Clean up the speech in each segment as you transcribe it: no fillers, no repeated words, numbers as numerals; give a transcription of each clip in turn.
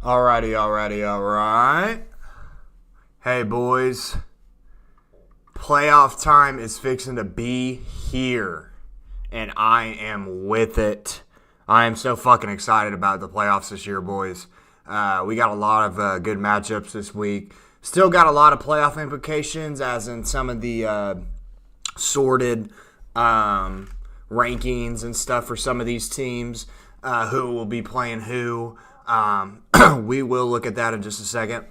Alright. Hey, boys. Playoff time is fixing to be here, and I am with it. I am so fucking excited about the playoffs this year, boys. We got a lot of good matchups this week. Still got a lot of playoff implications, as in some of the sorted rankings and stuff for some of these teams, who will be playing who. We will look at that in just a second.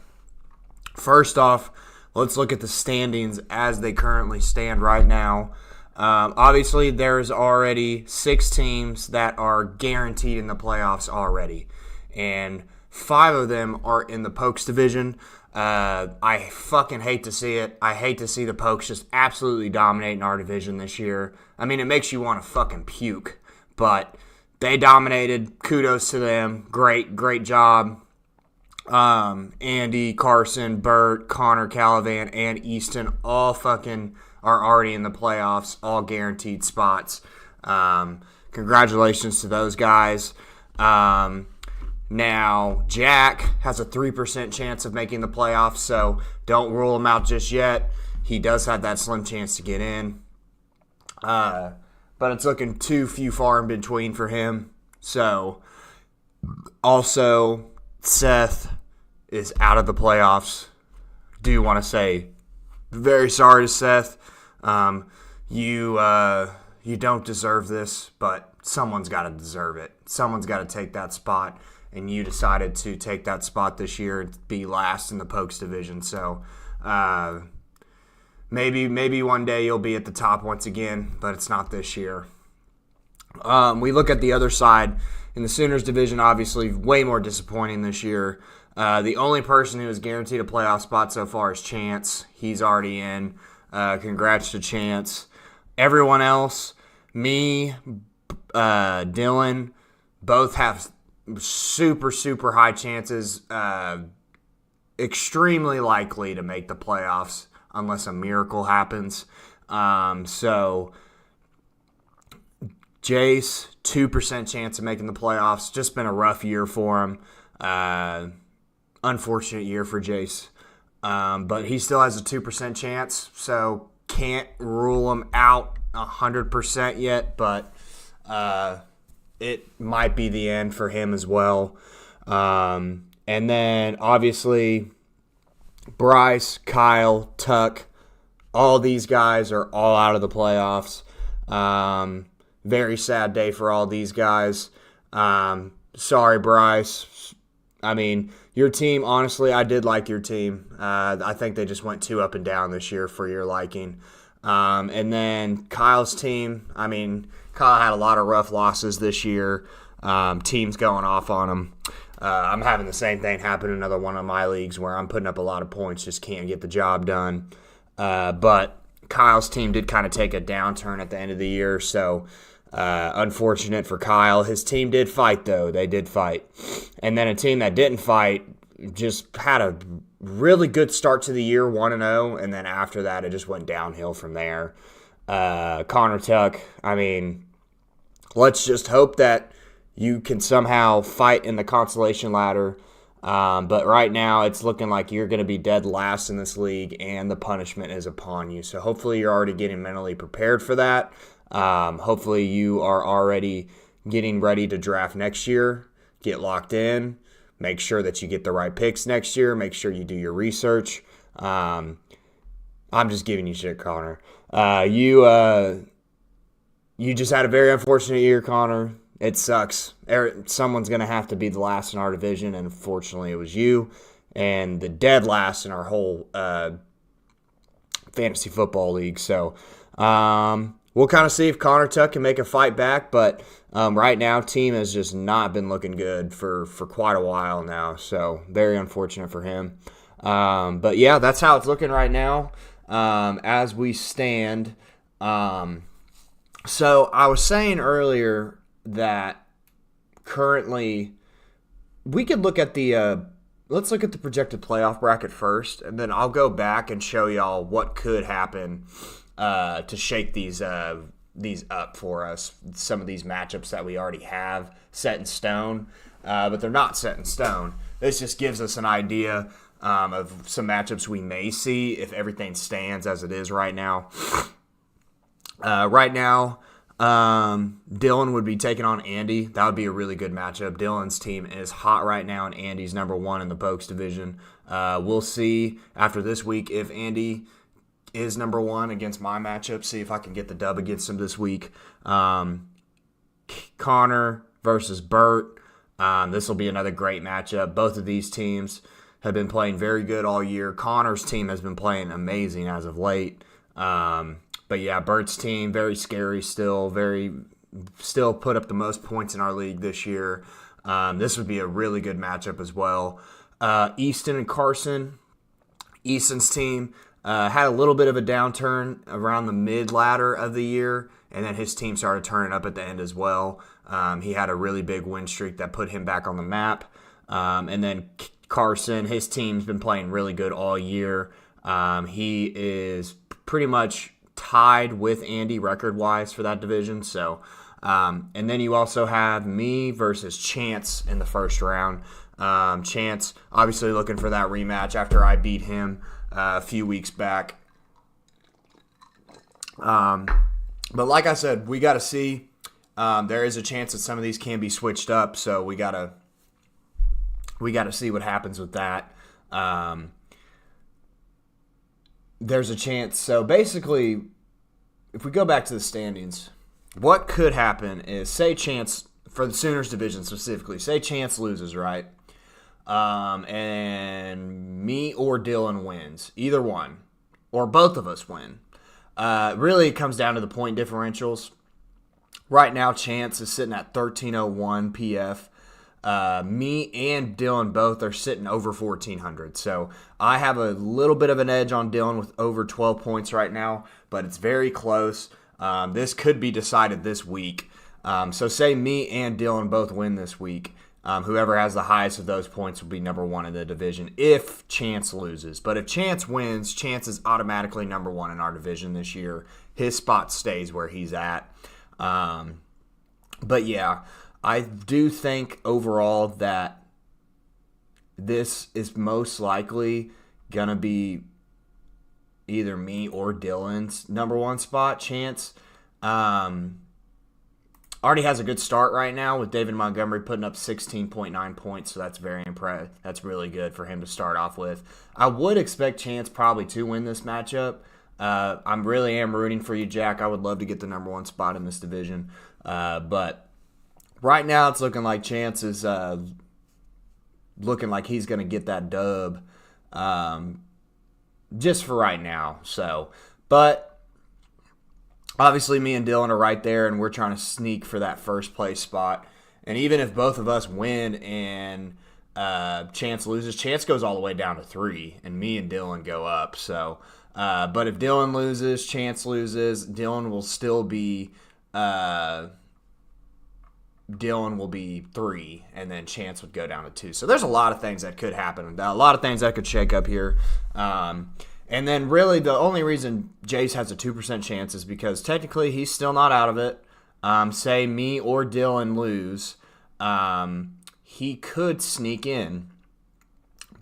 First off, let's look at the standings as they currently stand right now. Obviously, there's already 6 teams that are guaranteed in the playoffs already, and 5 of them are in the Pokes division. I fucking hate to see it. I hate to see the Pokes just absolutely dominating our division this year. I mean, it makes you want to fucking puke, but they dominated. Kudos to them. Great job. Andy, Carson, Burt, Connor, Calavan, and Easton all fucking are already in the playoffs, all guaranteed spots. Congratulations to those guys. Now, Jack has a 3% chance of making the playoffs, so don't rule him out just yet. He does have that slim chance to get in. But it's looking too far in between for him. So, also, Seth is out of the playoffs. Do want to say very sorry to Seth. You don't deserve this, but someone's got to deserve it. Someone's got to take that spot, and you decided to take that spot this year and be last in the Pokes division. So maybe one day you'll be at the top once again, but it's not this year. We look at the other side. In the Sooners division, obviously, way more disappointing this year. The only person who is guaranteed a playoff spot so far is Chance. He's already in. Congrats to Chance. Everyone else, me, Dylan, both have super high chances. Extremely likely to make the playoffs unless a miracle happens. So Jace, 2% chance of making the playoffs. Just been a rough year for him. Unfortunate year for Jace. But he still has a 2% chance, so can't rule him out 100% yet, but it might be the end for him as well. And then, obviously, Bryce, Kyle, Tuck, all these guys are all out of the playoffs. Very sad day for all these guys. Sorry, Bryce. I mean, your team, honestly, I did like your team. I think they just went too up and down this year for your liking. And then Kyle's team, I mean, Kyle had a lot of rough losses this year. Teams going off on him. I'm having the same thing happen in another one of my leagues where I'm putting up a lot of points, just can't get the job done. But Kyle's team did kind of take a downturn at the end of the year, so unfortunate for Kyle. His team did fight, though. They did fight. And then a team that didn't fight just had a really good start to the year, 1-0, and then after that it just went downhill from there. Connor Tuck, I mean, let's just hope that you can somehow fight in the consolation ladder. But right now it's looking like you're going to be dead last in this league, and the punishment is upon you. So hopefully you're already getting mentally prepared for that. Hopefully you are already getting ready to draft next year, get locked in, make sure that you get the right picks next year, make sure you do your research. I'm just giving you shit, Connor. You just had a very unfortunate year, Connor. It sucks. Someone's going to have to be the last in our division, and unfortunately it was you, and the dead last in our whole fantasy football league. So we'll kind of see if Connor Tuck can make a fight back, but right now, team has just not been looking good for quite a while now, so very unfortunate for him. But yeah, that's how it's looking right now as we stand. So I was saying earlier that currently we could look at let's look at the projected playoff bracket first, and then I'll go back and show y'all what could happen to shake these up for us. Some of these matchups that we already have set in stone, but they're not set in stone. this just gives us an idea of some matchups we may see if everything stands as it is right now. Right now, Dylan would be taking on Andy. That would be a really good matchup. Dylan's team is hot right now, and Andy's number one in the Pokes division. We'll see after this week if Andy is number one against my matchup. See if I can get the dub against him this week. Connor versus Bert. This will be another great matchup. Both of these teams have been playing very good all year. Connor's team has been playing amazing as of late. But yeah, Bert's team, very scary still, still put up the most points in our league this year. This would be a really good matchup as well. Easton and Carson. Easton's team had a little bit of a downturn around the mid-ladder of the year, and then his team started turning up at the end as well. He had a really big win streak that put him back on the map. And then Carson, his team's been playing really good all year. He is pretty much tied with Andy record-wise for that division. So, and then you also have me versus Chance in the first round. Chance obviously looking for that rematch after I beat him a few weeks back. But like I said, we got to see. There is a chance that some of these can be switched up, so we gotta see what happens with that. There's a chance. So basically, if we go back to the standings, what could happen is, say Chance, for the Sooners division specifically, say Chance loses, right? And me or Dylan wins. Either one. Or both of us win. Really, it comes down to the point differentials. Right now, Chance is sitting at 1301 PF. Me and Dylan both are sitting over 1,400. So I have a little bit of an edge on Dylan with over 12 points right now, but it's very close. This could be decided this week. So say me and Dylan both win this week. Whoever has the highest of those points will be number one in the division if Chance loses. But if Chance wins, Chance is automatically number one in our division this year. His spot stays where he's at. But yeah, I do think overall that this is most likely going to be either me or Dylan's number one spot. Chance already has a good start right now with David Montgomery putting up 16.9 points, so that's very impressive. That's really good for him to start off with. I would expect Chance probably to win this matchup. I really am rooting for you, Jack. I would love to get the number one spot in this division. But right now it's looking like Chance is looking like he's going to get that dub just for right now. So, but obviously me and Dylan are right there, and we're trying to sneak for that first place spot. And even if both of us win and Chance loses, Chance goes all the way down to 3, and me and Dylan go up. So, but if Dylan loses, Chance loses, Dylan will still be 3, and then Chance would go down to 2. So there's a lot of things that could happen, a lot of things that could shake up here. And then really the only reason Jace has a 2% chance is because technically he's still not out of it. Say me or Dylan lose, he could sneak in.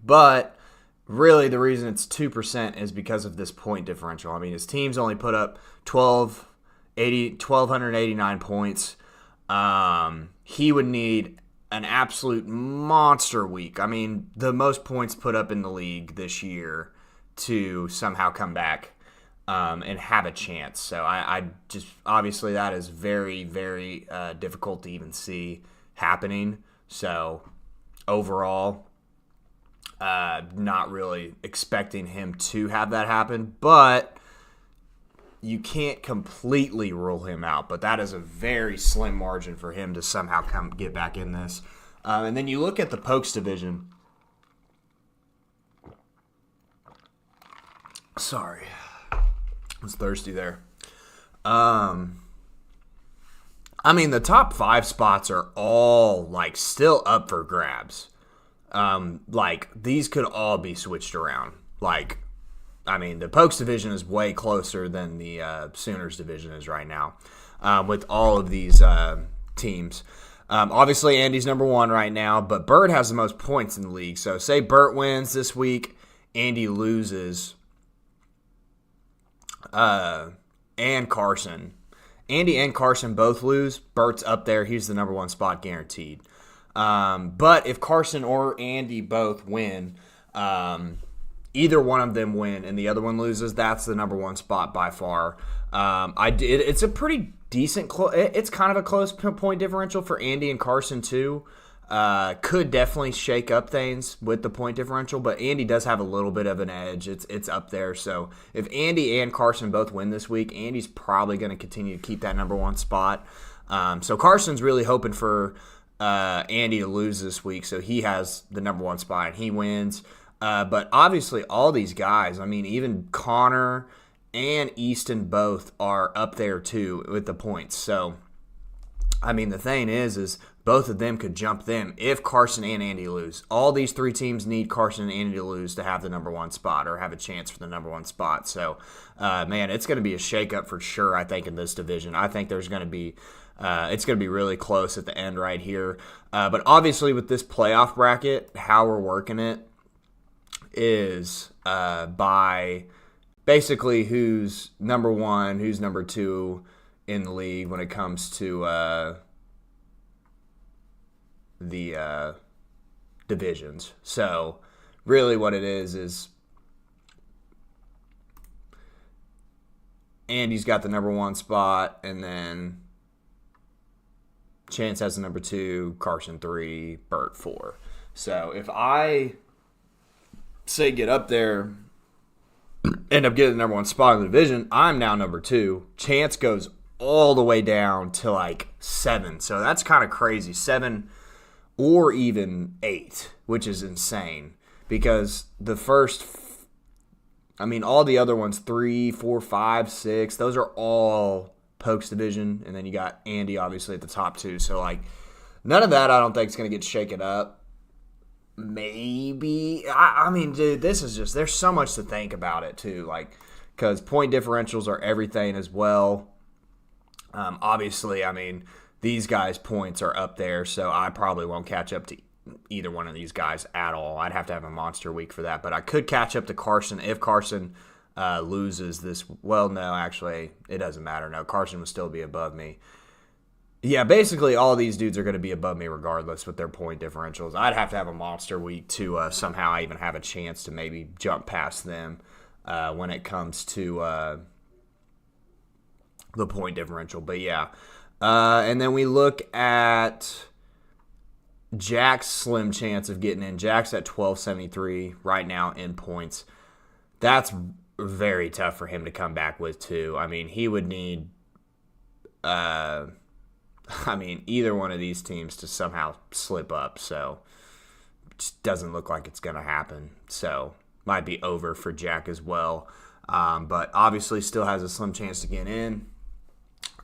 But really the reason it's 2% is because of this point differential. I mean, his team's only put up 1,289 points. He would need an absolute monster week. I mean, the most points put up in the league this year to somehow come back and have a chance. So I just, obviously that is very, very difficult to even see happening. So overall, not really expecting him to have that happen, but you can't completely rule him out. But that is a very slim margin for him to somehow get back in this. And then you look at the Pokes division. Sorry, I was thirsty there. I mean, the top 5 spots are all like still up for grabs. Like these could all be switched around. Like, I mean, the Pokes division is way closer than the Sooners division is right now, with all of these teams. Obviously, Andy's number one right now, but Bert has the most points in the league. So say Bert wins this week, Andy loses, and Carson. Andy and Carson both lose. Bert's up there. He's the number one spot guaranteed. But if Carson or Andy both win, either one of them win and the other one loses, that's the number one spot by far. It's a pretty decent. It's kind of a close point differential for Andy and Carson too. Could definitely shake up things with the point differential, but Andy does have a little bit of an edge. It's up there. So if Andy and Carson both win this week, Andy's probably going to continue to keep that number one spot. So Carson's really hoping for Andy to lose this week, so he has the number one spot and he wins. But obviously all these guys, I mean, even Connor and Easton both are up there too with the points. So, I mean, the thing is both of them could jump them if Carson and Andy lose. All these three teams need Carson and Andy to lose to have the number one spot or have a chance for the number one spot. So, man, it's going to be a shakeup for sure, I think, in this division. I think there's going to be it's going to be really close at the end right here. But obviously with this playoff bracket, how we're working it is by basically who's number one, who's number two in the league when it comes to the divisions. So really what it is Andy's got the number one spot, and then Chance has the number two, Carson 3, Bert 4. So if I say get up there, end up getting the number one spot in the division, I'm now number 2. Chance goes all the way down to like 7. So that's kind of crazy. 7 or even 8, which is insane. Because the first, all the other ones, 3, 4, 5, 6, those are all Pokes division. And then you got Andy obviously at the top 2. So like none of that I don't think is going to get shaken up. Maybe. Dude, this is just, there's so much to think about it too, like, because point differentials are everything as well. Obviously, these guys' points are up there, so I probably won't catch up to either one of these guys at all. I'd have to have a monster week for that, but I could catch up to Carson if Carson loses this. Well, no, actually, it doesn't matter. No, Carson would still be above me. Yeah, basically all these dudes are going to be above me regardless with their point differentials. I'd have to have a monster week to somehow even have a chance to maybe jump past them when it comes to the point differential. But yeah, and then we look at Jack's slim chance of getting in. Jack's at 1273 right now in points. That's very tough for him to come back with too. He would need either one of these teams to somehow slip up, so it just doesn't look like it's going to happen. So might be over for Jack as well, but obviously still has a slim chance to get in.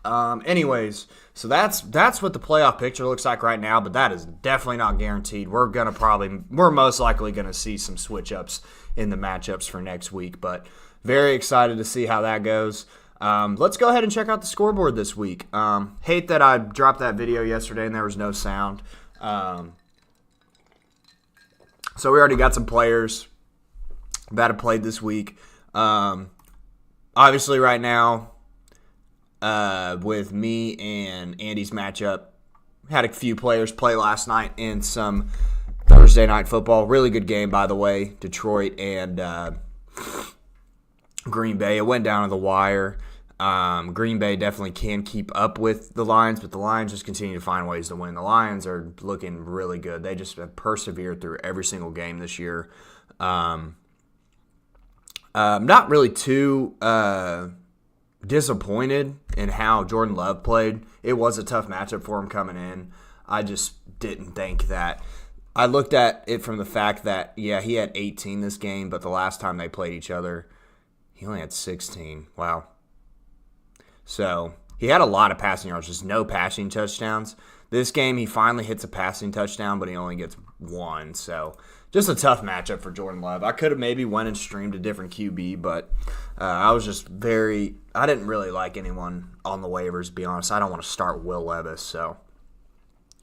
Anyways, so that's what the playoff picture looks like right now, but that is definitely not guaranteed. We're most likely going to see some switch-ups in the matchups for next week, but very excited to see how that goes. Let's go ahead and check out the scoreboard this week. Hate that I dropped that video yesterday and there was no sound. So we already got some players that have played this week. Obviously right now, with me and Andy's matchup, had a few players play last night in some Thursday night football. Really good game, by the way. Detroit and Green Bay. It went down to the wire. Green Bay definitely can keep up with the Lions, but the Lions just continue to find ways to win. The Lions are looking really good. They just have persevered through every single game this year. Not really too disappointed in how Jordan Love played. It was a tough matchup for him coming in. I just didn't think that. I looked at it from the fact that, yeah, he had 18 this game, but the last time they played each other, he only had 16. Wow. So he had a lot of passing yards, just no passing touchdowns. This game, he finally hits a passing touchdown, but he only gets 1. So just a tough matchup for Jordan Love. I could have maybe went and streamed a different QB, but I didn't really like anyone on the waivers, to be honest. I don't want to start Will Levis. So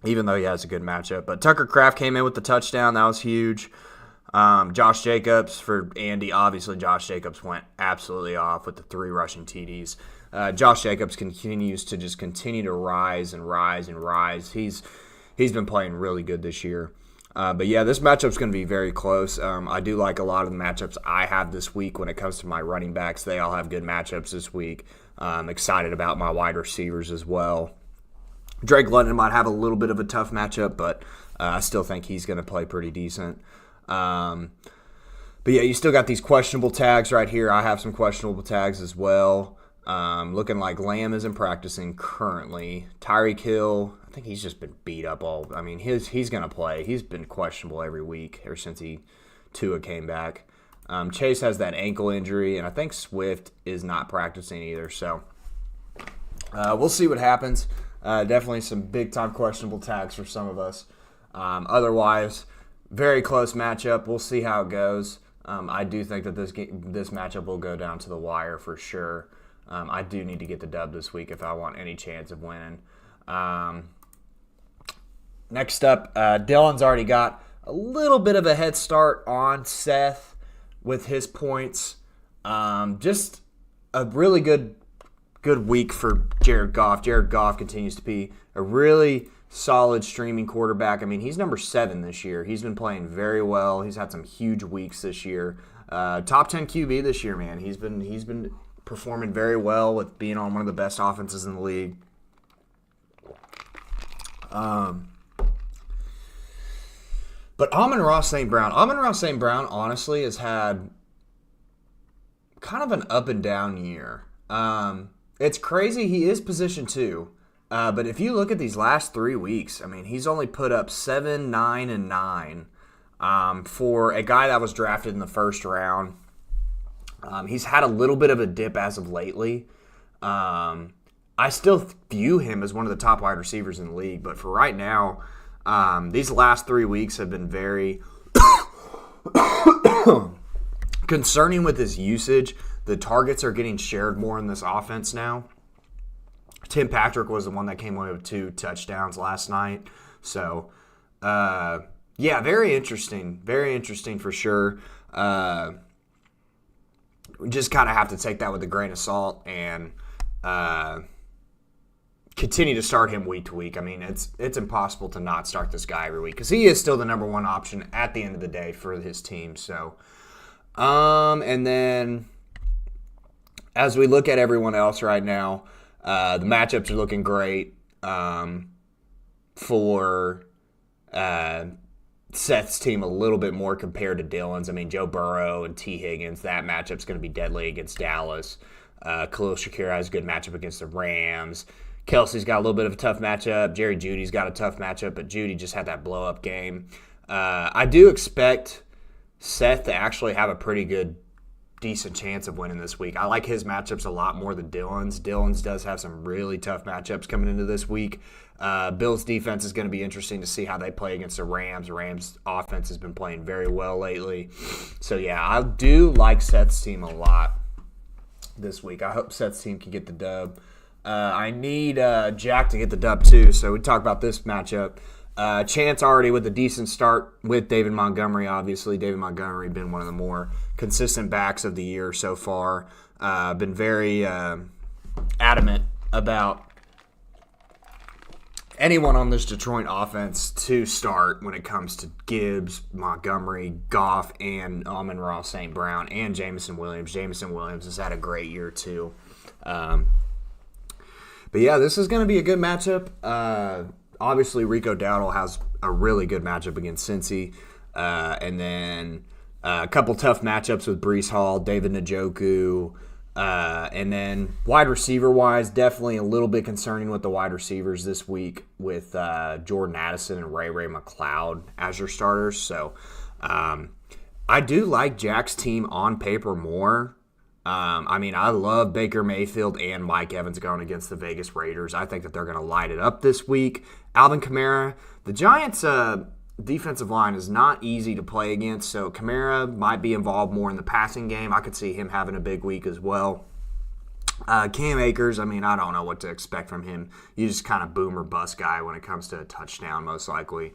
even though he has a good matchup. But Tucker Kraft came in with the touchdown. That was huge. Josh Jacobs for Andy. Obviously, Josh Jacobs went absolutely off with the 3 rushing TDs. Josh Jacobs continues to rise and rise and rise. He's been playing really good this year. But yeah, this matchup's going to be very close. I do like a lot of the matchups I have this week when it comes to my running backs. They all have good matchups this week. I'm excited about my wide receivers as well. Drake London might have a little bit of a tough matchup, but I still think he's going to play pretty decent. But yeah, you still got these questionable tags right here. I have some questionable tags as well. Looking like Lamb isn't practicing currently. Tyreek Hill, I think he's just been beat up all. I mean, he's going to play. He's been questionable every week ever since Tua came back. Chase has that ankle injury, and I think Swift is not practicing either. So we'll see what happens. Definitely some big-time questionable tags for some of us. Otherwise, very close matchup. We'll see how it goes. I do think that this matchup will go down to the wire for sure. I do need to get the dub this week if I want any chance of winning. Next up, Dylan's already got a little bit of a head start on Seth with his points. Just a really good week for Jared Goff. Jared Goff continues to be a really solid streaming quarterback. I mean, he's number 7 this year. He's been playing very well. He's had some huge weeks this year. Top 10 QB this year, man. He's been performing very well with being on one of the best offenses in the league. But Amon-Ra St. Brown. Amon-Ra St. Brown, honestly, has had kind of an up and down year. It's crazy. He is position 2. But if you look at these last 3 weeks, I mean, he's only put up 7, 9, and 9 for a guy that was drafted in the first round. He's had a little bit of a dip as of lately. I still view him as one of the top wide receivers in the league, but for right now, these last 3 weeks have been very concerning with his usage. The targets are getting shared more in this offense now. Tim Patrick was the one that came away with 2 touchdowns last night. So, yeah, very interesting. Very interesting for sure. We just kind of have to take that with a grain of salt and continue to start him week to week. I mean, it's impossible to not start this guy every week because he is still the number 1 option at the end of the day for his team. So, and then as we look at everyone else right now, the matchups are looking great for Seth's team a little bit more compared to Dylan's. I mean, Joe Burrow and T. Higgins, that matchup's going to be deadly against Dallas. Khalil Shakir has a good matchup against the Rams. Kelsey's got a little bit of a tough matchup. Jerry Jeudy's got a tough matchup, but Jeudy just had that blow-up game. I do expect Seth to actually have a pretty good, decent chance of winning this week. I like his matchups a lot more than Dylan's. Dylan's does have some really tough matchups coming into this week. Bill's defense is going to be interesting to see how they play against the Rams. The Rams' offense has been playing very well lately. So, yeah, I do like Seth's team a lot this week. I hope Seth's team can get the dub. I need Jack to get the dub too, so we talk about this matchup. Chance already with a decent start with David Montgomery, obviously. David Montgomery been one of the more consistent backs of the year so far. Been very adamant about anyone on this Detroit offense to start when it comes to Gibbs, Montgomery, Goff, and Amon-Ra St. Brown, and Jameson Williams. Jameson Williams has had a great year too. But yeah, this is going to be a good matchup. Obviously, Rico Dowdle has a really good matchup against Cincy. And then a couple tough matchups with Breece Hall, David Njoku. And then wide receiver-wise, definitely a little bit concerning with the wide receivers this week with Jordan Addison and Ray McLeod as your starters. So I do like Jack's team on paper more. I mean, I love Baker Mayfield and Mike Evans going against the Vegas Raiders. I think that they're going to light it up this week. Alvin Kamara, the Giants' defensive line is not easy to play against, so Kamara might be involved more in the passing game. I could see him having a big week as well. Cam Akers, I mean, I don't know what to expect from him. You just kind of boom or bust guy when it comes to a touchdown, most likely.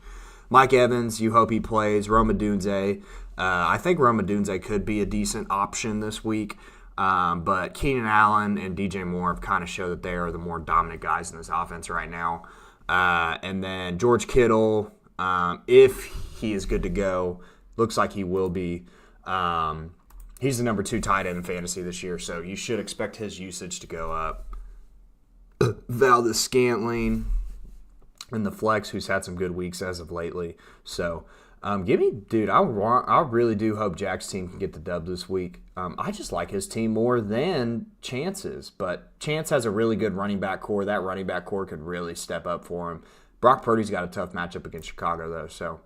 Mike Evans, you hope he plays. Roma Dunze, I think Roma Dunze could be a decent option this week. But Keenan Allen and DJ Moore have kind of showed that they are the more dominant guys in this offense right now. And then George Kittle, if he is good to go, looks like he will be. He's the number 2 tight end in fantasy this year, so you should expect his usage to go up. Valdez Scantling in the flex, who's had some good weeks as of lately. So, I really do hope Jack's team can get the dub this week. I just like his team more than Chance's, but Chance has a really good running back core. That running back core could really step up for him. Brock Purdy's got a tough matchup against Chicago, though. So,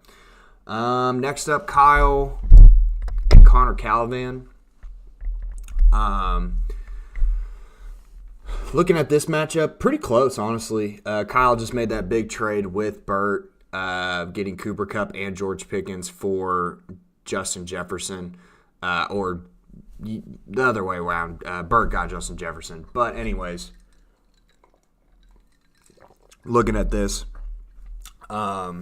next up, Kyle and Connor Calivan. Looking at this matchup, pretty close, honestly. Kyle just made that big trade with Burt, getting Cooper Kupp and George Pickens for Justin Jefferson, or the other way around. Burt got Justin Jefferson. But anyways, looking at this, I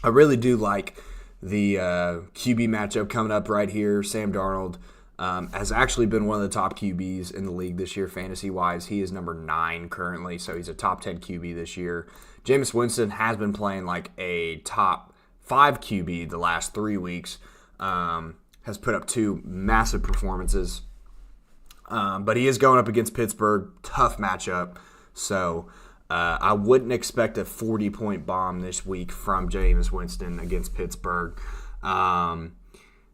really do like the QB matchup coming up right here. Sam Darnold has actually been one of the top QBs in the league this year, fantasy-wise. He is number 9 currently, so he's a top 10 QB this year. Jameis Winston has been playing like a top 5 QB the last 3 weeks. Has put up 2 massive performances. But he is going up against Pittsburgh. Tough matchup. So I wouldn't expect a 40-point bomb this week from Jameis Winston against Pittsburgh.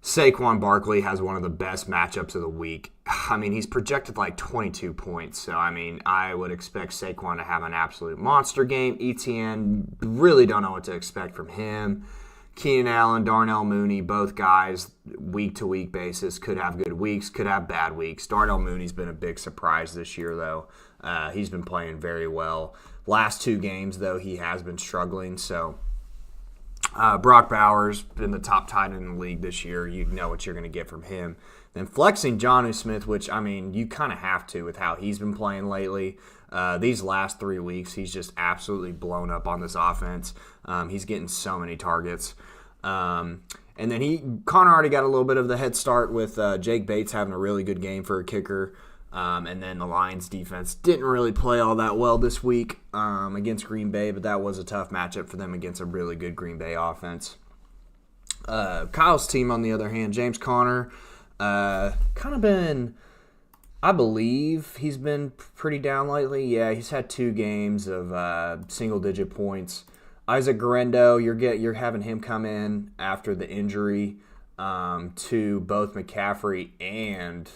Saquon Barkley has one of the best matchups of the week. I mean, he's projected like 22 points. So, I mean, I would expect Saquon to have an absolute monster game. ETN, really don't know what to expect from him. Keenan Allen, Darnell Mooney, both guys, week-to-week basis, could have good weeks, could have bad weeks. Darnell Mooney's been a big surprise this year, though. He's been playing very well. Last 2 games, though, he has been struggling. So, Brock Bowers, been the top tight end in the league this year. You know what you're going to get from him. Then flexing Jonnu Smith, which, I mean, you kind of have to with how he's been playing lately. These last 3 weeks, he's just absolutely blown up on this offense. He's getting so many targets. And then Connor already got a little bit of the head start with Jake Bates having a really good game for a kicker. And then the Lions defense didn't really play all that well this week against Green Bay, but that was a tough matchup for them against a really good Green Bay offense. Kyle's team, on the other hand, James Conner, kind of been, I believe he's been pretty down lately. Yeah, he's had 2 games of single-digit points. Isaac Guerrero, you're having him come in after the injury to both McCaffrey and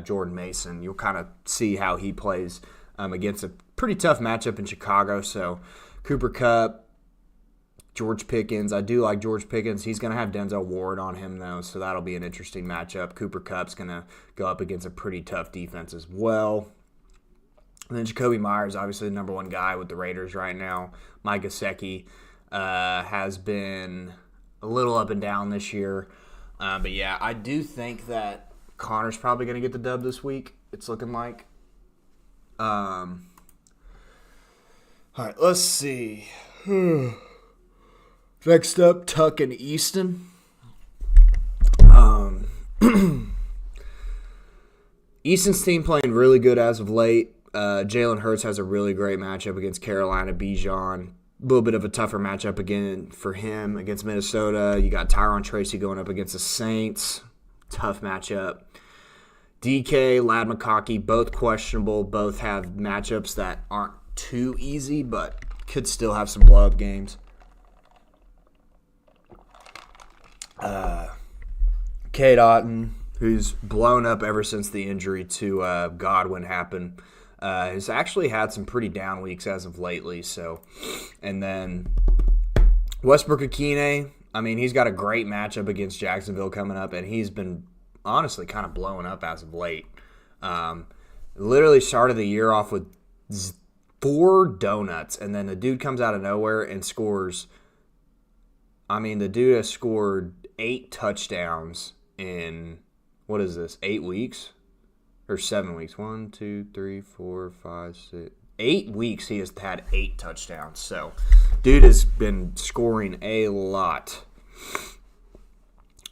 Jordan Mason. You'll kind of see how he plays against a pretty tough matchup in Chicago. So Cooper Kupp, George Pickens. I do like George Pickens. He's going to have Denzel Ward on him, though, so that'll be an interesting matchup. Cooper Kupp's going to go up against a pretty tough defense as well. And then Jacoby Myers, obviously the number 1 guy with the Raiders right now. Mike Gesicki has been a little up and down this year. But, yeah, I do think that Connor's probably going to get the dub this week, it's looking like. All right, let's see. Next up, Tuck and Easton. Easton's team playing really good as of late. Jalen Hurts has a really great matchup against Carolina. Bijan, a little bit of a tougher matchup again for him against Minnesota. You got Tyron Tracy going up against the Saints. Tough matchup. DK, Lad McConkey, both questionable. Both have matchups that aren't too easy, but could still have some blow-up games. Cade Otton, who's blown up ever since the injury to Godwin happened, has actually had some pretty down weeks as of lately. So, and then Westbrook-Akine, I mean, he's got a great matchup against Jacksonville coming up, and he's been honestly kind of blowing up as of late. Literally started the year off with 4 donuts, and then the dude comes out of nowhere and scores. I mean, the dude has scored 8 touchdowns in, 8 weeks? or 7 weeks. 1, 2, 3, 4, 5, 6, 8 weeks he has had 8 touchdowns. So, dude has been scoring a lot.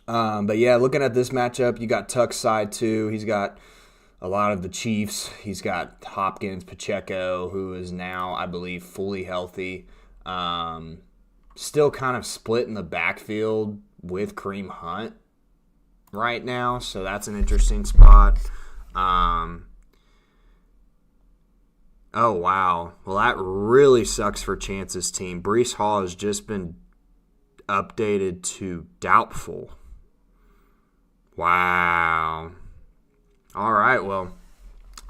But yeah, looking at this matchup, you got Tuck's side too. He's got a lot of the Chiefs. He's got Hopkins, Pacheco, who is now, I believe, fully healthy. Still kind of split in the backfield with Kareem Hunt right now, so that's an interesting spot. Oh, wow. Well, that really sucks for Chance's team. Breece Hall has just been updated to doubtful. Wow. All right, well,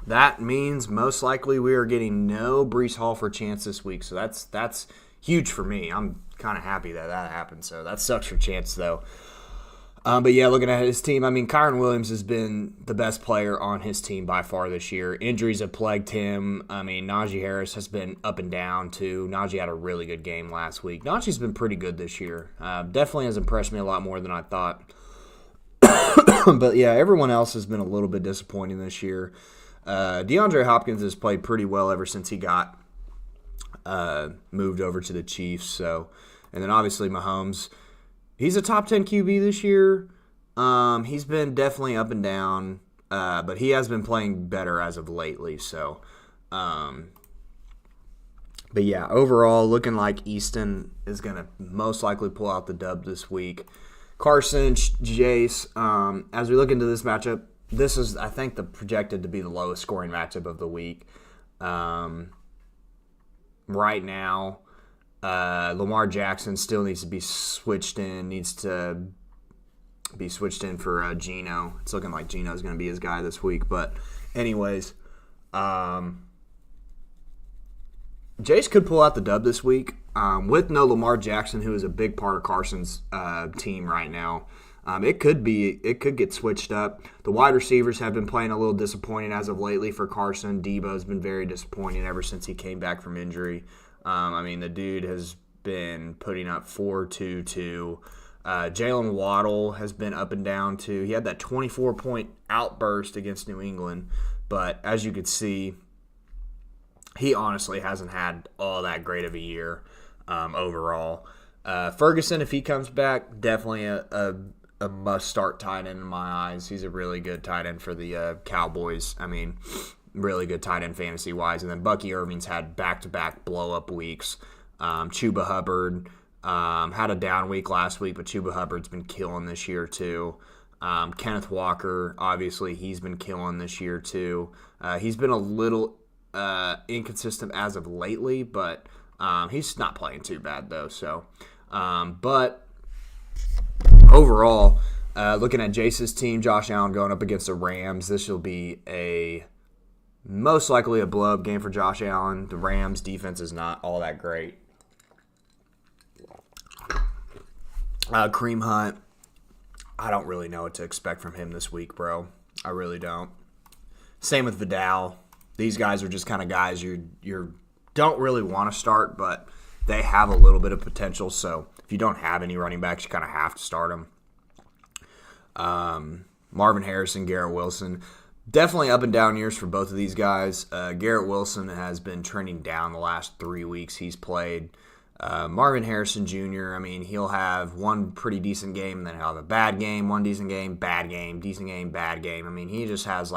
that means most likely we are getting no Breece Hall for Chance this week, so that's huge for me. I'm kind of happy that happened, so that sucks for Chance, though. But yeah, looking at his team, I mean, Kyron Williams has been the best player on his team by far this year. Injuries have plagued him. I mean, Najee Harris has been up and down, too. Najee had a really good game last week. Najee's been pretty good this year. Definitely has impressed me a lot more than I thought. But yeah, everyone else has been a little bit disappointing this year. DeAndre Hopkins has played pretty well ever since he got moved over to the Chiefs. So, and then obviously Mahomes, he's a top 10 QB this year. He's been definitely up and down, but he has been playing better as of lately. So, but yeah, overall, looking like Easton is going to most likely pull out the dub this week. Carson, Jace, as we look into this matchup, this is, I think, the projected to be the lowest scoring matchup of the week. Right now, Lamar Jackson still needs to be switched in, for Geno. It's looking like Geno's going to be his guy this week. But anyways, Jace could pull out the dub this week with no Lamar Jackson, who is a big part of Carson's team right now. It could get switched up. The wide receivers have been playing a little disappointing as of lately for Carson. Debo's been very disappointing ever since he came back from injury. I mean, the dude has been putting up 4-2-2. Jalen Waddle has been up and down too. He had that 24-point outburst against New England, but as you could see, he honestly hasn't had all that great of a year overall. Ferguson, if he comes back, definitely a must-start tight end in my eyes. He's a really good tight end for the Cowboys. I mean, really good tight end fantasy-wise. And then Bucky Irving's had back-to-back blow-up weeks. Chuba Hubbard had a down week last week, but Chuba Hubbard's been killing this year too. Kenneth Walker, obviously, he's been killing this year too. He's been a little inconsistent as of lately, but he's not playing too bad though. So, but overall, looking at Jace's team, Josh Allen going up against the Rams, this will be most likely a blow-up game for Josh Allen. The Rams' defense is not all that great. Kareem Hunt, I don't really know what to expect from him this week, bro. I really don't. Same with Vidal. These guys are just kind of guys you don't really want to start, but they have a little bit of potential. So if you don't have any running backs, you kind of have to start them. Marvin Harrison, Garrett Wilson, definitely up and down years for both of these guys. Garrett Wilson has been trending down the last 3 weeks he's played. Marvin Harrison Jr., I mean, he'll have one pretty decent game, and then he'll have a bad game, one decent game, bad game, decent game, bad game. I mean, he just has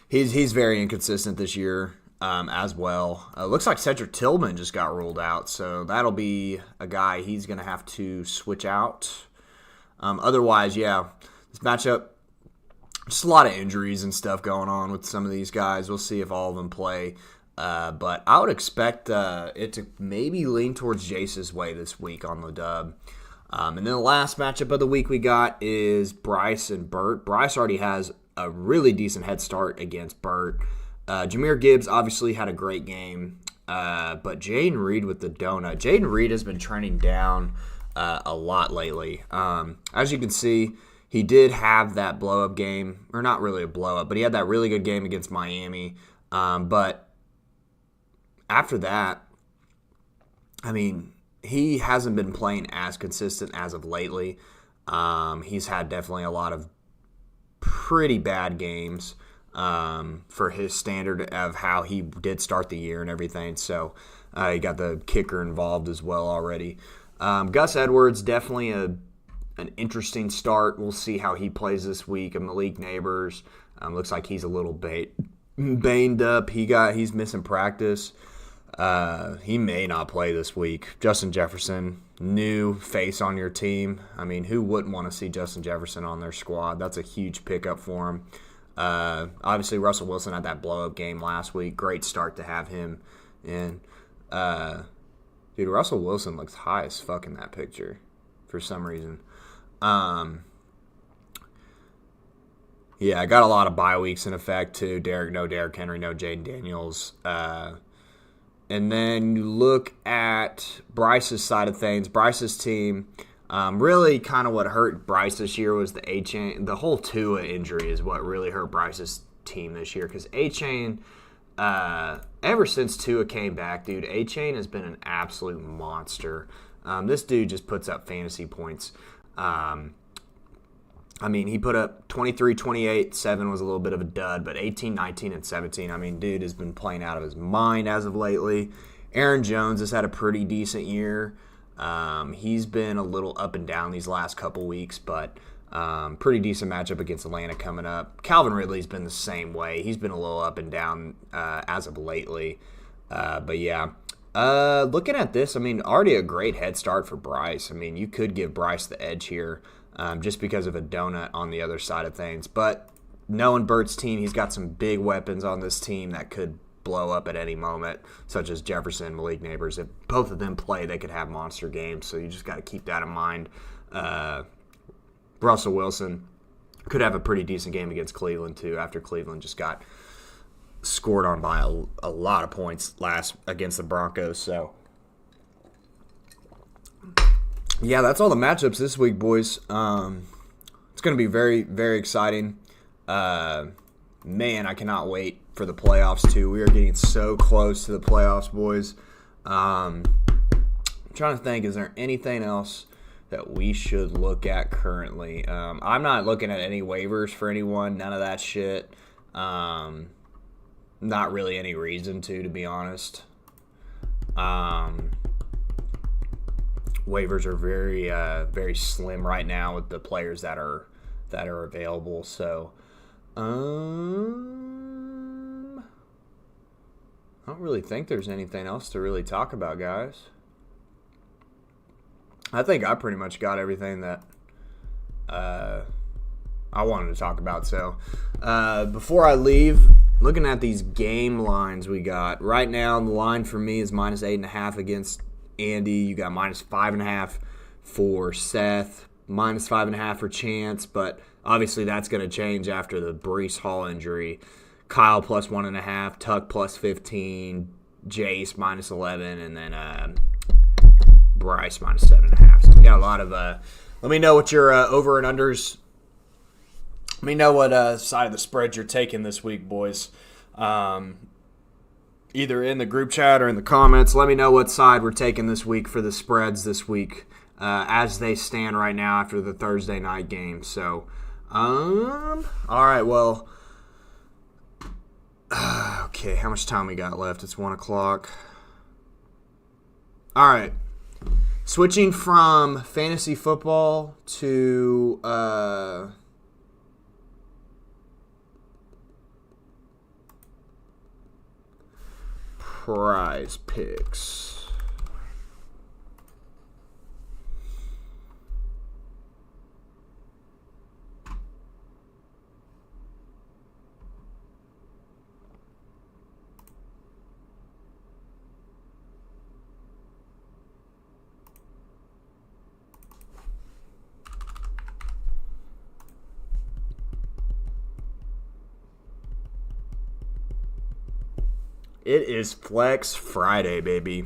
he's very inconsistent this year as well. Looks like Cedric Tillman just got ruled out, so that'll be a guy he's going to have to switch out. Otherwise, yeah, this matchup, just a lot of injuries and stuff going on with some of these guys. We'll see if all of them play. But I would expect it to maybe lean towards Jace's way this week on the dub. And then the last matchup of the week we got is Bryce and Burt. Bryce already has a really decent head start against Burt. Jahmyr Gibbs obviously had a great game, but Jayden Reed with the donut. Jayden Reed has been trending down a lot lately. As you can see, he did have that blow-up game, or not really a blow-up, but he had that really good game against Miami. But after that, I mean, he hasn't been playing as consistent as of lately. He's had definitely a lot of pretty bad games for his standard of how he did start the year and everything. So he got the kicker involved as well already. Gus Edwards, definitely an interesting start. We'll see how he plays this week. Malik Neighbors looks like he's a little banged up. He's missing practice. He may not play this week. Justin Jefferson, new face on your team. I mean, who wouldn't want to see Justin Jefferson on their squad? That's a huge pickup for him. Obviously, Russell Wilson had that blow-up game last week. Great start to have him in. Dude, Russell Wilson looks high as fuck in that picture for some reason. Yeah, I got a lot of bye weeks in effect too. No Derrick Henry, no Jaden Daniels. And then you look at Bryce's side of things. Bryce's team, really kind of what hurt Bryce this year was the A-Chain. The whole Tua injury is what really hurt Bryce's team this year because A-Chain, ever since Tua came back, dude, A-Chain has been an absolute monster. This dude just puts up fantasy points. I mean, he put up 23, 28, 7 was a little bit of a dud, but 18, 19, and 17, I mean, dude has been playing out of his mind as of lately. Aaron Jones has had a pretty decent year. He's been a little up and down these last couple weeks, but pretty decent matchup against Atlanta coming up. Calvin Ridley's been the same way. He's been a little up and down as of lately. But yeah, looking at this, I mean, already a great head start for Bryce. I mean, you could give Bryce the edge here. Just because of a donut on the other side of things. But knowing Bert's team, he's got some big weapons on this team that could blow up at any moment, such as Jefferson, Malik Neighbors. If both of them play, they could have monster games, so you just got to keep that in mind. Russell Wilson could have a pretty decent game against Cleveland, too, after Cleveland just got scored on by a lot of points last against the Broncos, so... Yeah, that's all the matchups this week, boys. It's going to be very, very exciting. Man, I cannot wait for the playoffs, too. We are getting so close to the playoffs, boys. I'm trying to think, is there anything else that we should look at currently? I'm not looking at any waivers for anyone, none of that shit. Not really any reason to be honest. Waivers are very, very slim right now with the players that are available. So, I don't really think there's anything else to really talk about, guys. I think I pretty much got everything that I wanted to talk about. So, before I leave, looking at these game lines we got right now, the line for me is -8.5 against Andy. You got -5.5 for Seth, -5.5 for Chance, but obviously that's going to change after the Breece Hall injury. Kyle +1.5, Tuck +15, Jace -11, and then Bryce -7.5. So we got a lot of. Let me know what your over and unders. Let me know what side of the spread you're taking this week, boys. Either in the group chat or in the comments. Let me know what side we're taking this week for the spreads this week as they stand right now after the Thursday night game. So, all right, well, okay, how much time we got left? It's 1 o'clock. All right, switching from fantasy football to Prize Picks. It is Flex Friday, baby.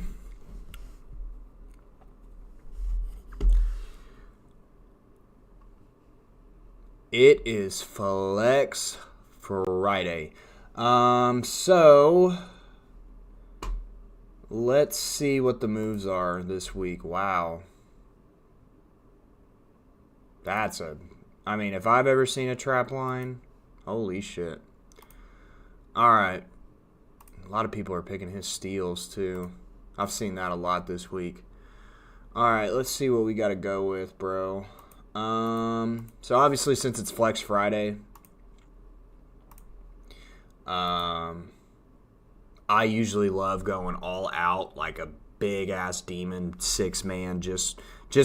It is Flex Friday. So let's see what the moves are this week. Wow. I mean, if I've ever seen a trap line, holy shit. All right. A lot of people are picking his steals, too. I've seen that a lot this week. All right, let's see what we got to go with, bro. So, obviously, since it's Flex Friday, I usually love going all out, like a big-ass demon 6-man just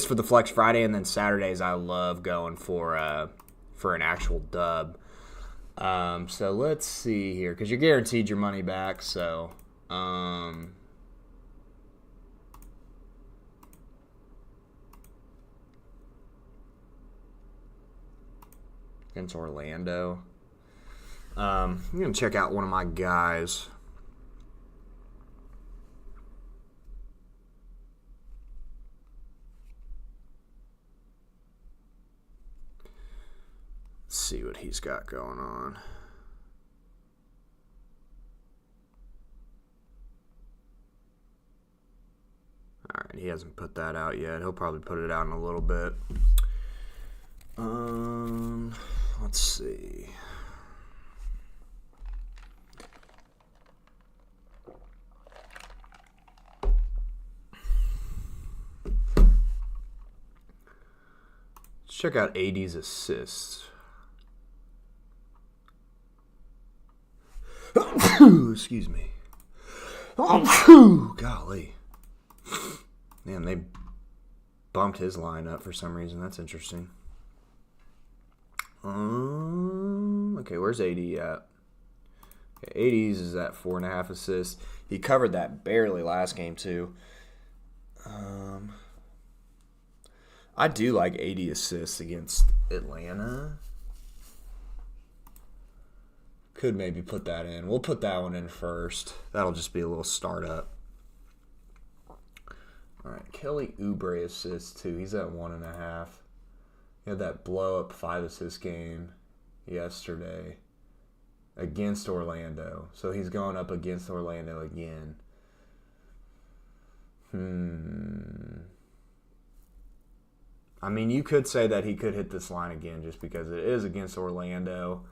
for the Flex Friday. And then Saturdays, I love going for an actual dub. So let's see here, because you're guaranteed your money back. So, against Orlando, I'm gonna check out one of my guys. Let's see what he's got going on. All right, he hasn't put that out yet. He'll probably put it out in a little bit. Let's see. Let's check out AD's assists. Excuse me. Golly. Man, they bumped his line up for some reason. That's interesting. Okay, where's AD at? Okay, AD's is at 4.5 assists. He covered that barely last game, too. I do like 80 assists against Atlanta. Could maybe put that in. We'll put that one in first. That'll just be a little startup. All right, Kelly Oubre assists too. He's at 1.5. He had that blow-up 5-assist game yesterday against Orlando. So he's going up against Orlando again. I mean, you could say that he could hit this line again just because it is against Orlando.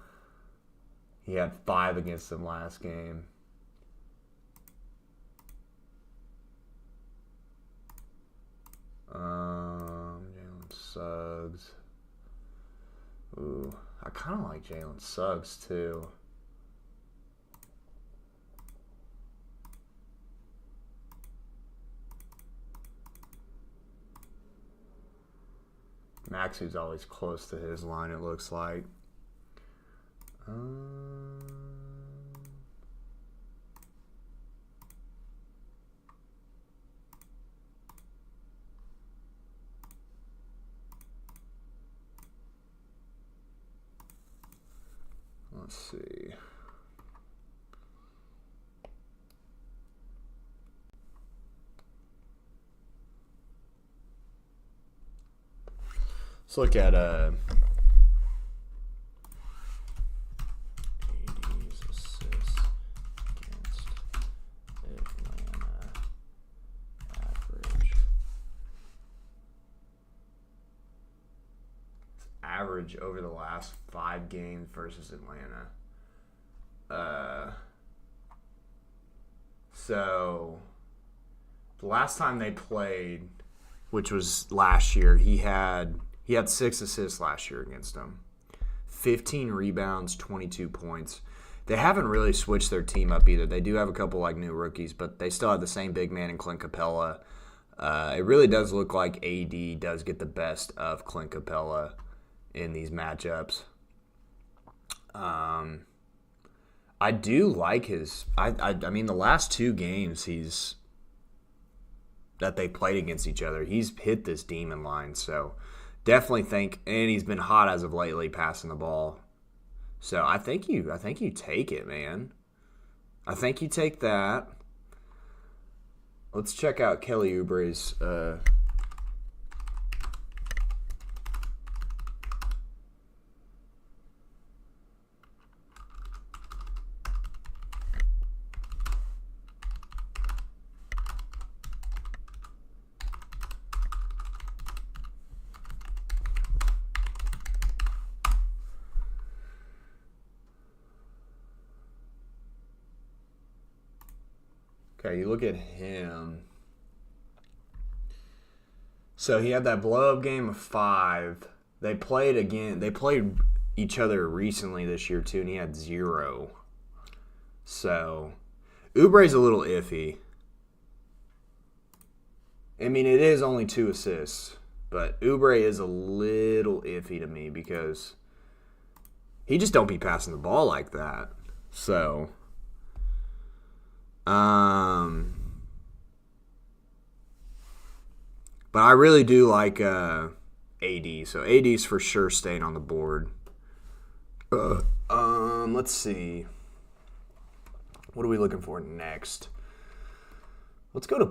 He had 5 against them last game. Jalen Suggs. Ooh, I kind of like Jalen Suggs too. Maxey's always close to his line, it looks like. Let's see. Let's look at AD's assists against Atlanta average. Average over the last 5 games versus Atlanta. So the last time they played, which was last year, he had 6 assists last year against them. 15 rebounds, 22 points. They haven't really switched their team up either. They do have a couple like new rookies, but they still have the same big man in Clint Capella. It really does look like AD does get the best of Clint Capella in these matchups. I do like his. I mean, the last 2 games that they played against each other, he's hit this demon line. So definitely think, and he's been hot as of lately passing the ball. So I think you take it, man. I think you take that. Let's check out Kelly Oubre's. Okay, you look at him. So he had that blow-up game of 5. They played again. They played each other recently this year, too, and he had 0. So, Oubre's a little iffy. I mean, it is only 2 assists, but Oubre is a little iffy to me because he just don't be passing the ball like that. So, but I really do like AD. So AD's for sure staying on the board. Let's see. What are we looking for next? Let's go to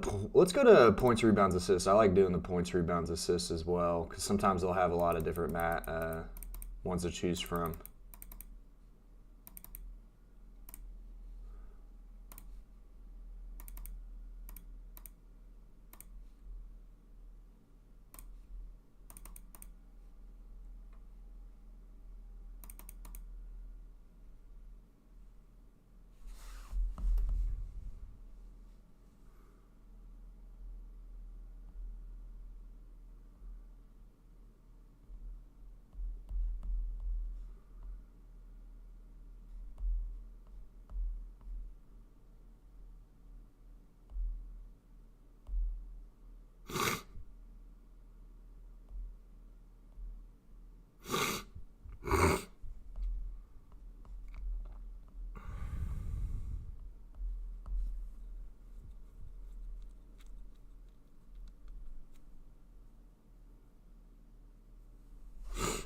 points, rebounds, assists. I like doing the points, rebounds, assists as well because sometimes they'll have a lot of different ones to choose from.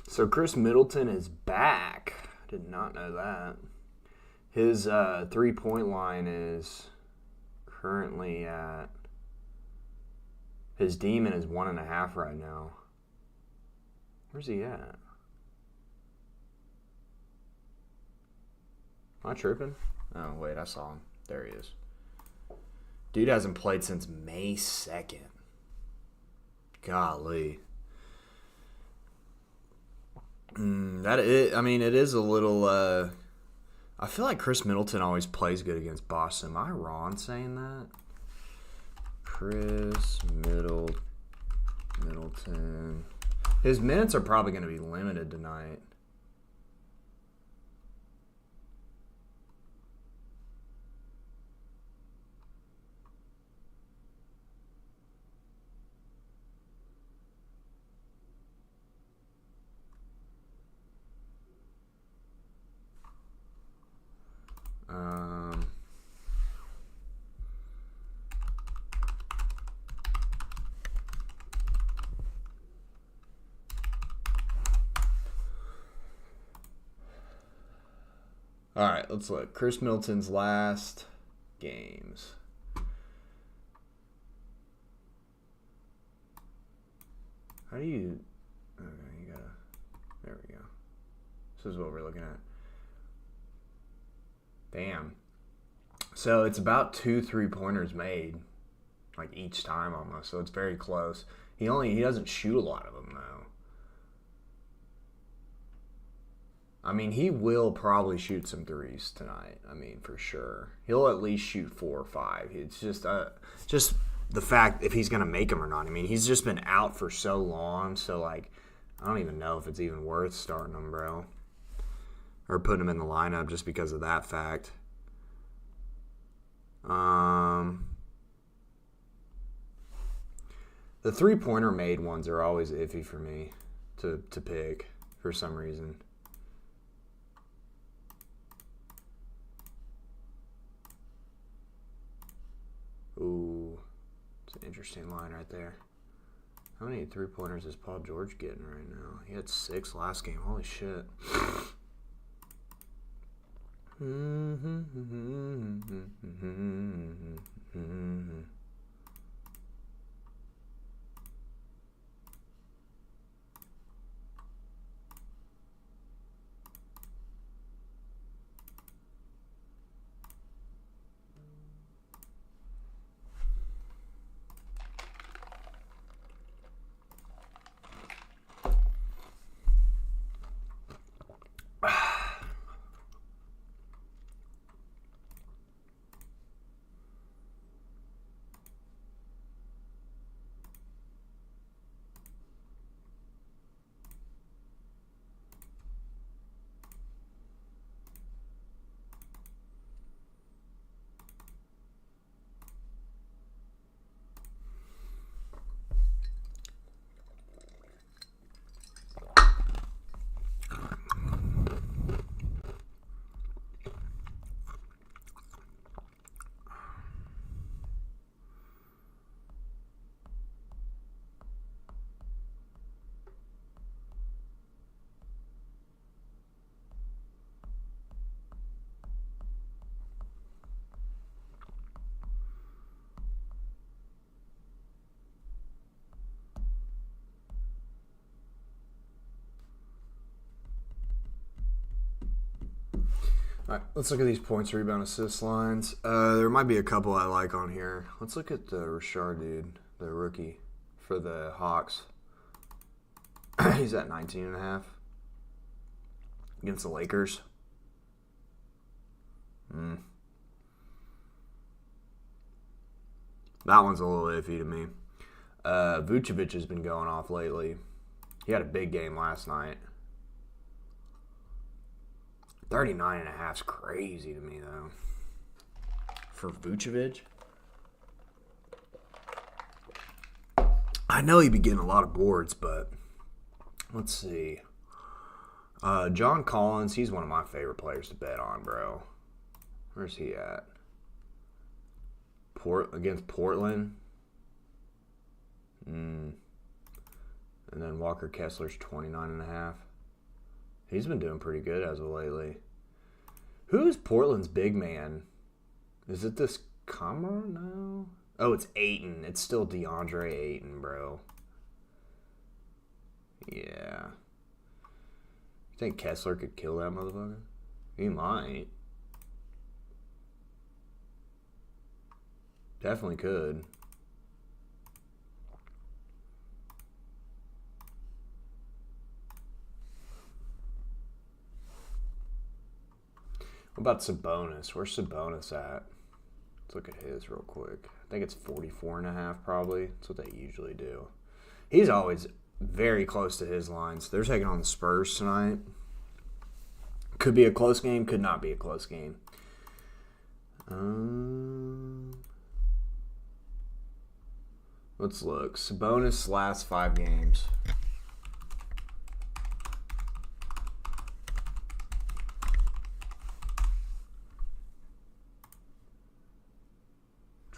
So Chris Middleton is back. Did not know that. His 3-point line is currently at... His demon is 1.5 right now. Where's he at? Am I tripping? Oh, wait, I saw him. There he is. Dude hasn't played since May 2nd. Golly. It is a little... I feel like Chris Middleton always plays good against Boston. Am I wrong saying that? Chris Middleton. His minutes are probably going to be limited tonight. All right, let's look. Chris Middleton's last games. How do you... Okay, you gotta... There we go. This is what we're looking at. Damn. So it's about 2 3-pointers made, like each time almost. So it's very close. He doesn't shoot a lot of them though. I mean, he will probably shoot some threes tonight. I mean, for sure. He'll at least shoot 4 or 5. It's just the fact if he's gonna make them or not. I mean, he's just been out for so long. So like, I don't even know if it's even worth starting him, bro, or putting him in the lineup just because of that fact. The 3-pointer made ones are always iffy for me to pick for some reason. Ooh, it's an interesting line right there. How many 3-pointers is Paul George getting right now? He had 6 last game. Holy shit. All right, let's look at these points, rebound, assist lines. There might be a couple I like on here. Let's look at the Richard dude, the rookie for the Hawks. He's at 19.5 against the Lakers. That one's a little iffy to me. Vucevic has been going off lately. He had a big game last night. 39.5 is crazy to me, though. For Vucevic? I know he'd be getting a lot of boards, but let's see. John Collins, he's one of my favorite players to bet on, bro. Where's he at? Against Portland. And then Walker Kessler's 29.5. He's been doing pretty good as of lately. Who is Portland's big man? Is it this Kamara? No. Oh, it's Ayton. It's still DeAndre Ayton, bro. Yeah. You think Kessler could kill that motherfucker? He might. Definitely could. What about Sabonis? Where's Sabonis at? Let's look at his real quick. I think it's 44.5 probably. That's what they usually do. He's always very close to his lines. They're taking on the Spurs tonight. Could be a close game. Could not be a close game. Let's look. Sabonis last 5 games.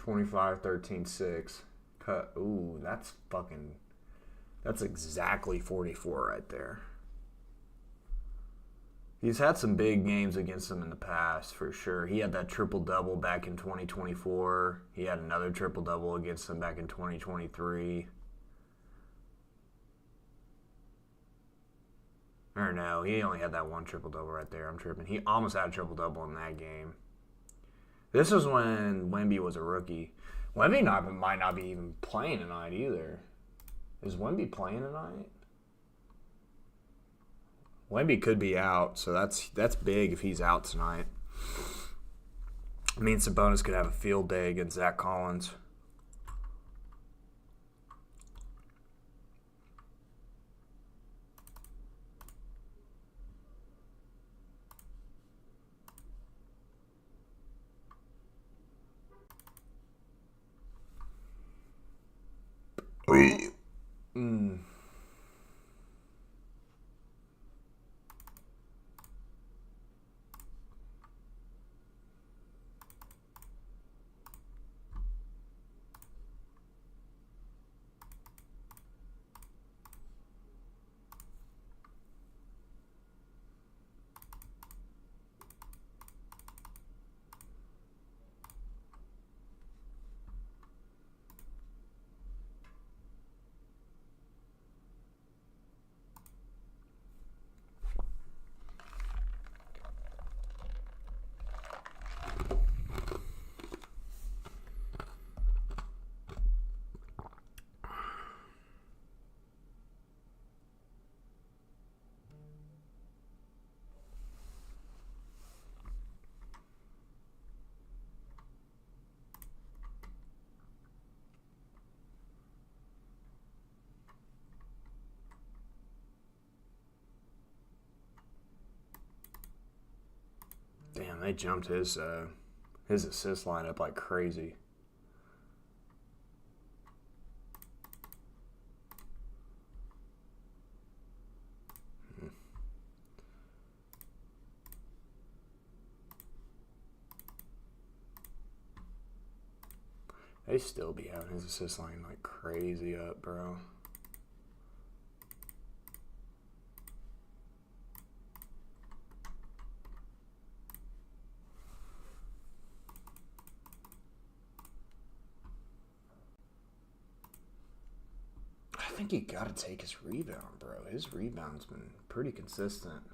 $25, 13, 6. Cut. Ooh, that's exactly 44 right there. He's had some big games against them in the past, for sure. He had that triple-double back in 2024. He had another triple-double against them back in 2023. Or no, he only had that one triple-double right there. I'm tripping. He almost had a triple-double in that game. This was when Wemby was a rookie. Wemby might not be even playing tonight either. Is Wemby playing tonight? Wemby could be out, so that's big if he's out tonight. I mean, Sabonis could have a field day against Zach Collins. Damn, they jumped his assist line up like crazy. They still be having his assist line like crazy up, bro. I think you got to take his rebound, bro. His rebound's been pretty consistent.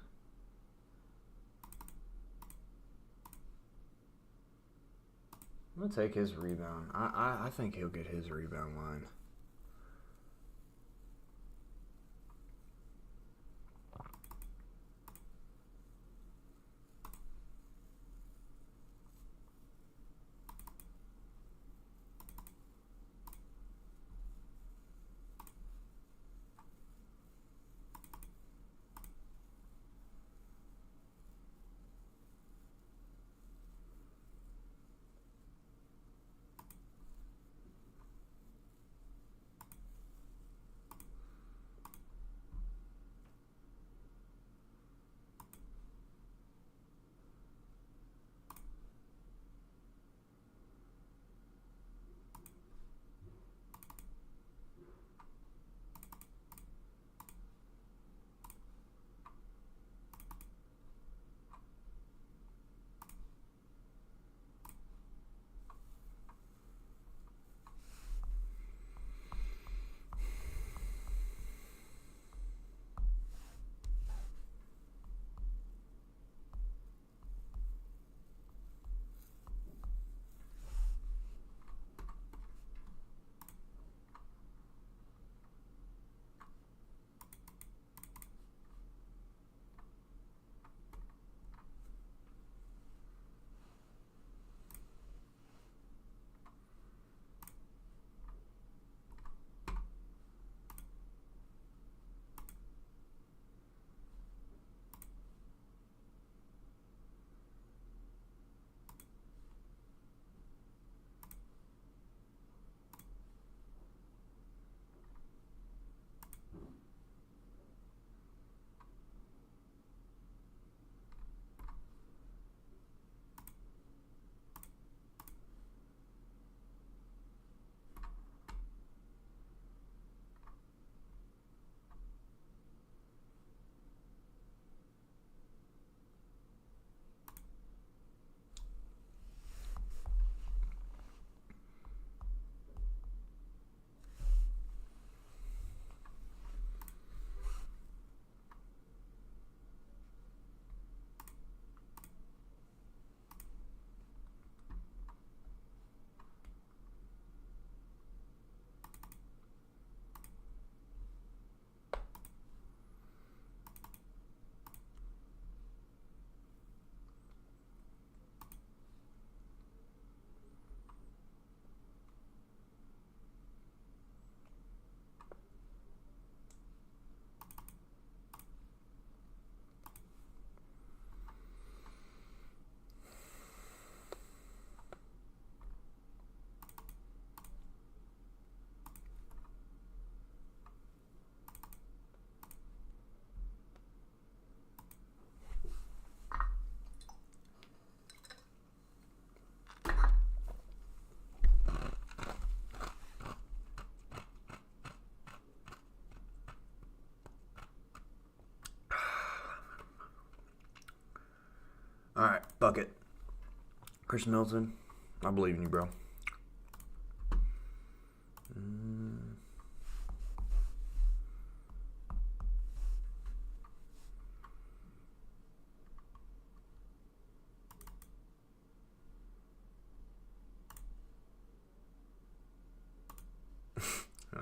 I'm going to take his rebound. I think he'll get his rebound line. All right, bucket. Chris Milton, I believe in you, bro.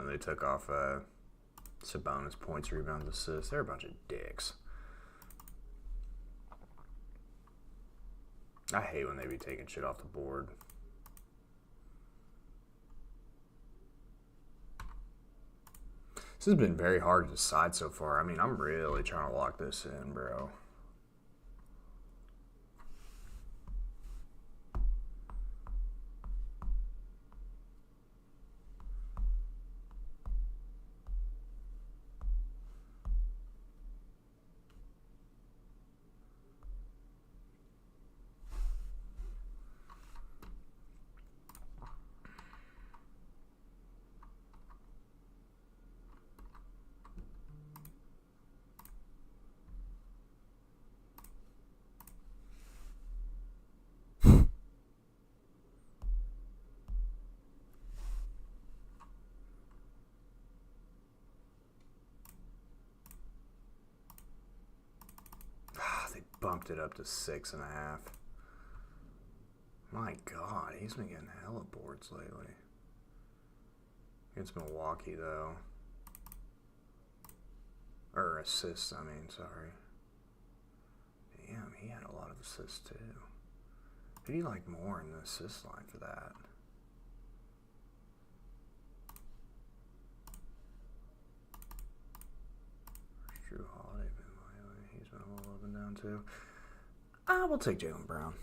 They took off Sabonis points, rebounds, assists. They're a bunch of dicks. I hate when they be taking shit off the board. This has been very hard to decide so far. I mean, I'm really trying to lock this in, bro. They bumped it up to 6.5. My God, he's been getting hella boards lately. Against Milwaukee, though. Or assists, I mean, sorry. Damn, he had a lot of assists, too. Who do you like more in the assist line for that? Where's Drew Holiday been lately? He's been a little up and down, too. We'll take Jaylen Brown.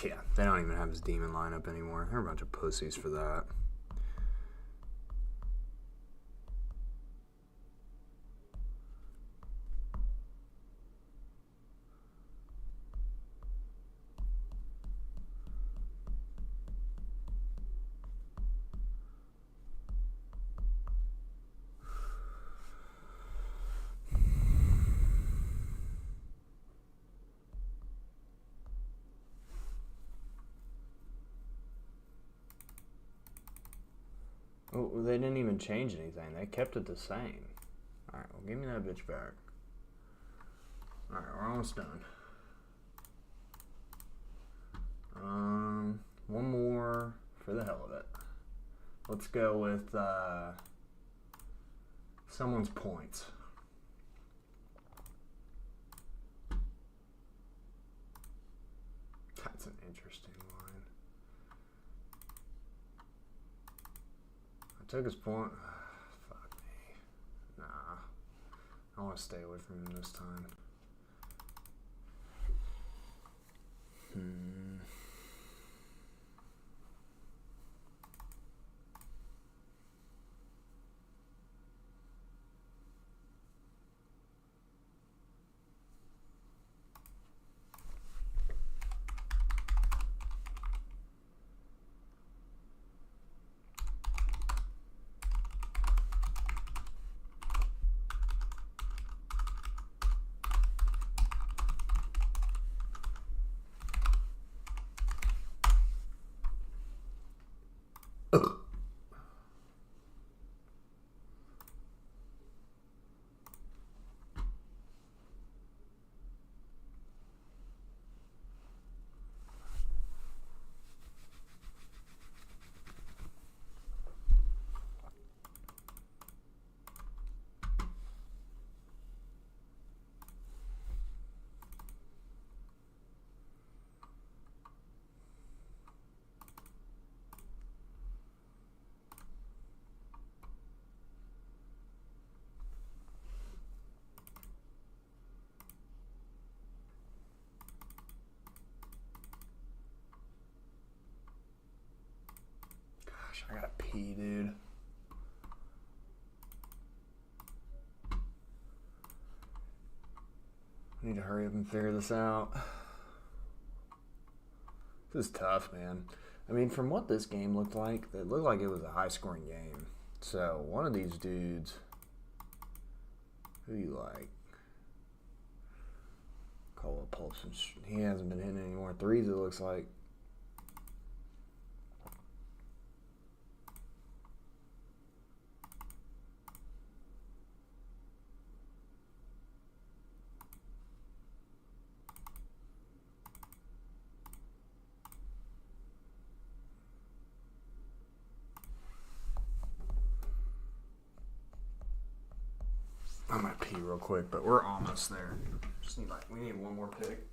Yeah, they don't even have his demon lineup anymore. They're a bunch of pussies for that. Oh, they didn't even change anything. They kept it the same. Alright, well, give me that bitch back. Alright, we're almost done. One more for the hell of it. Let's go with someone's points. That's an interesting line. I took his point. Fuck me. Nah. I want to stay away from him this time. I gotta pee, dude. I need to hurry up and figure this out. This is tough, man. I mean, from what this game looked like, it looked like it was a high-scoring game. So, one of these dudes, who do you like? Cole Pulson. He hasn't been hitting any more threes, it looks like. I might pee real quick, but we're almost there. Just need we need one more pick.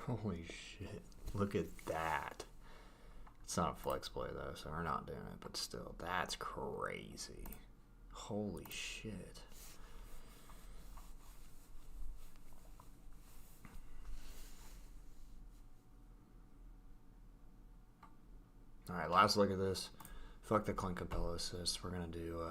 Holy shit. Look at that. It's not a flex play, though, so we're not doing it. But still, that's crazy. Holy shit. All right, last look at this. Fuck the Clint Capella assist. We're going to do...